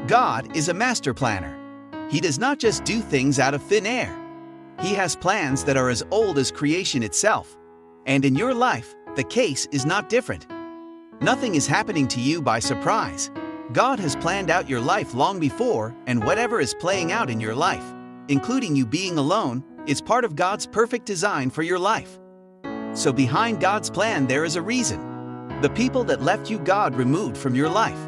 God is a master planner. He does not just do things out of thin air. He has plans that are as old as creation itself. And in your life, the case is not different. Nothing is happening to you by surprise. God has planned out your life long before, and whatever is playing out in your life, including you being alone, is part of God's perfect design for your life. So behind God's plan there is a reason. The people that left you God removed from your life.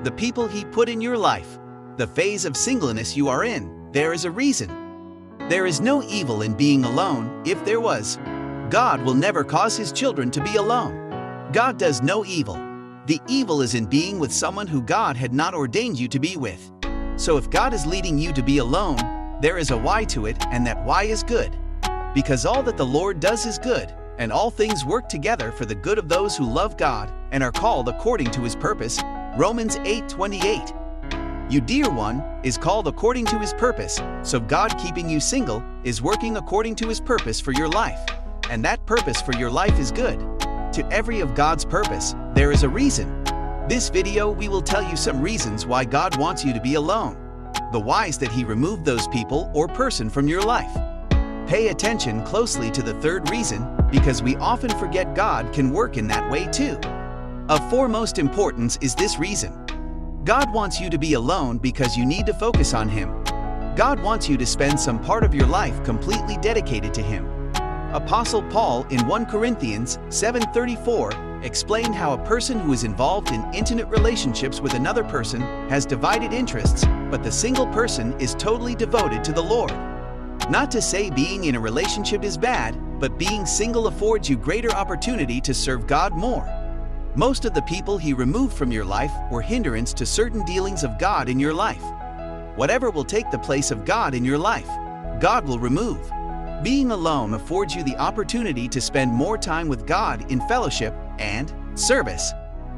The people He put in your life. The phase of singleness you are in, there is a reason. There is no evil in being alone. If there was, God will never cause His children to be alone. God does no evil. The evil is in being with someone who God had not ordained you to be with. So if God is leading you to be alone, there is a why to it, and that why is good. Because all that the Lord does is good, and all things work together for the good of those who love God and are called according to His purpose. Romans 8:28. You, dear one, is called according to His purpose, so God keeping you single is working according to His purpose for your life. And that purpose for your life is good. To every of God's purpose, there is a reason. This video we will tell you some reasons why God wants you to be alone. The whys that He removed those people or person from your life. Pay attention closely to the third reason, because we often forget God can work in that way too. Of foremost importance is this reason. God wants you to be alone because you need to focus on Him. God wants you to spend some part of your life completely dedicated to Him. Apostle Paul in 1 Corinthians 7:34 explained how a person who is involved in intimate relationships with another person has divided interests, but the single person is totally devoted to the Lord. Not to say being in a relationship is bad, but being single affords you greater opportunity to serve God more. Most of the people He removed from your life were hindrance to certain dealings of God in your life. Whatever will take the place of God in your life, God will remove. Being alone affords you the opportunity to spend more time with God in fellowship and service.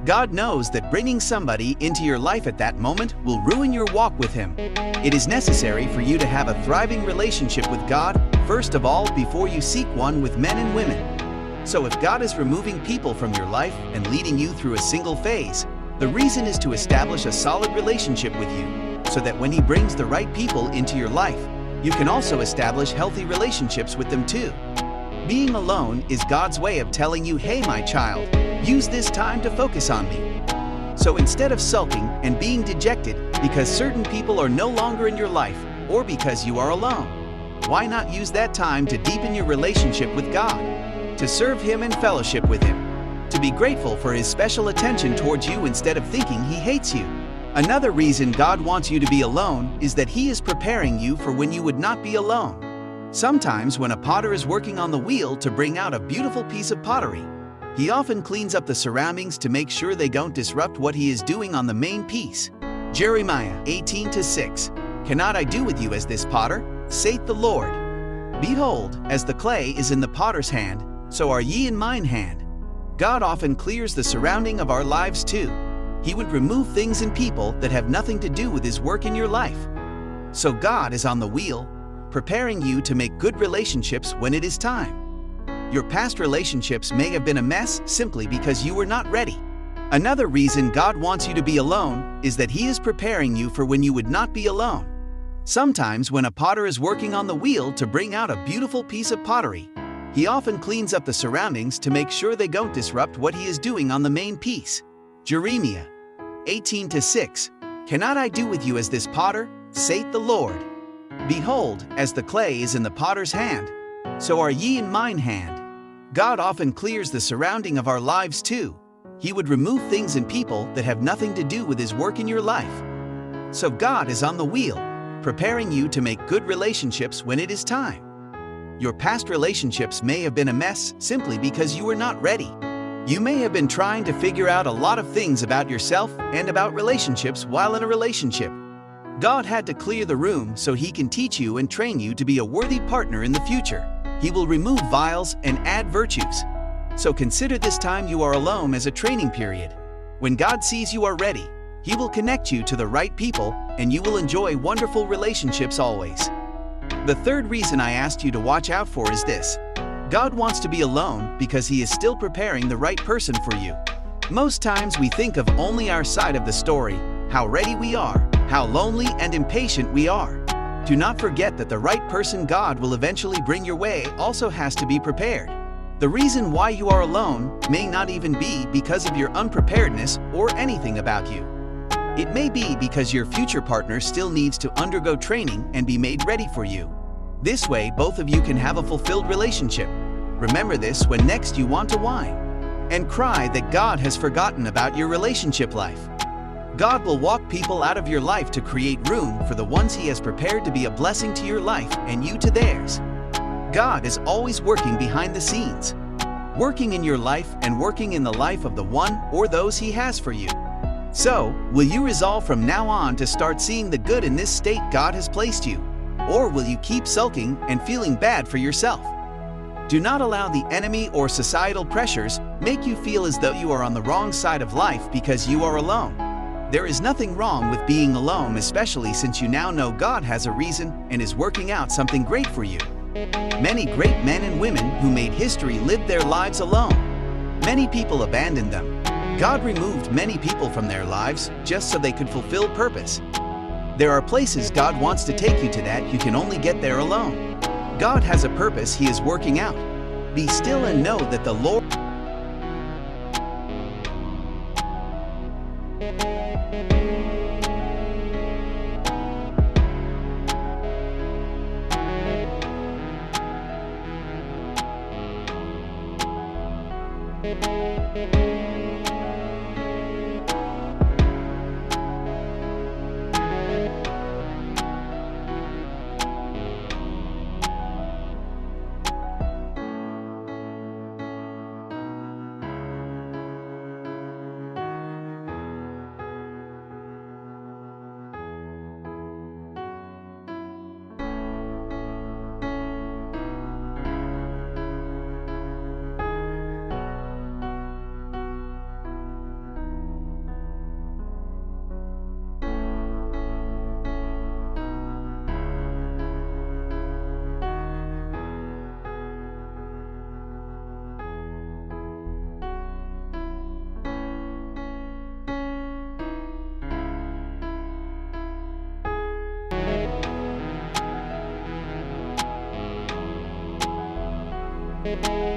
God knows that bringing somebody into your life at that moment will ruin your walk with Him. It is necessary for you to have a thriving relationship with God, first of all, before you seek one with men and women. So if God is removing people from your life and leading you through a single phase, the reason is to establish a solid relationship with you, so that when He brings the right people into your life, you can also establish healthy relationships with them too. Being alone is God's way of telling you, hey my child, use this time to focus on me. So instead of sulking and being dejected because certain people are no longer in your life or because you are alone, why not use that time to deepen your relationship with God, to serve Him and fellowship with Him, to be grateful for His special attention towards you instead of thinking He hates you. Another reason God wants you to be alone is that He is preparing you for when you would not be alone. Sometimes when a potter is working on the wheel to bring out a beautiful piece of pottery, he often cleans up the surroundings to make sure they don't disrupt what he is doing on the main piece. Jeremiah 18:6. Cannot I do with you as this potter, saith the Lord? Behold, as the clay is in the potter's hand, so are ye in mine hand. God often clears the surrounding of our lives too. He would remove things and people that have nothing to do with His work in your life. So God is on the wheel, preparing you to make good relationships when it is time. Your past relationships may have been a mess simply because you were not ready. Another reason God wants you to be alone is that He is preparing you for when you would not be alone. Sometimes when a potter is working on the wheel to bring out a beautiful piece of pottery, he often cleans up the surroundings to make sure they don't disrupt what he is doing on the main piece. Jeremiah 18:6. Cannot I do with you as this potter, saith the Lord? Behold, as the clay is in the potter's hand, so are ye in mine hand. God often clears the surrounding of our lives too. He would remove things and people that have nothing to do with His work in your life. So God is on the wheel, preparing you to make good relationships when it is time. Your past relationships may have been a mess simply because you were not ready. You may have been trying to figure out a lot of things about yourself and about relationships while in a relationship. God had to clear the room so He can teach you and train you to be a worthy partner in the future. He will remove vials and add virtues. So consider this time you are alone as a training period. When God sees you are ready, He will connect you to the right people and you will enjoy wonderful relationships always. The third reason I asked you to watch out for is this. God wants to be alone because He is still preparing the right person for you. Most times we think of only our side of the story, how ready we are, how lonely and impatient we are. Do not forget that the right person God will eventually bring your way also has to be prepared. The reason why you are alone may not even be because of your unpreparedness or anything about you. It may be because your future partner still needs to undergo training and be made ready for you. This way, both of you can have a fulfilled relationship. Remember this when next you want to whine and cry that God has forgotten about your relationship life. God will walk people out of your life to create room for the ones He has prepared to be a blessing to your life and you to theirs. God is always working behind the scenes, working in your life and working in the life of the one or those He has for you. So, will you resolve from now on to start seeing the good in this state God has placed you? Or will you keep sulking and feeling bad for yourself? Do not allow the enemy or societal pressures make you feel as though you are on the wrong side of life because you are alone. There is nothing wrong with being alone, especially since you now know God has a reason and is working out something great for you. Many great men and women who made history lived their lives alone. Many people abandoned them. God removed many people from their lives just so they could fulfill purpose. There are places God wants to take you to that you can only get there alone. God has a purpose He is working out. Be still and know that the Lord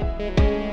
Thank you.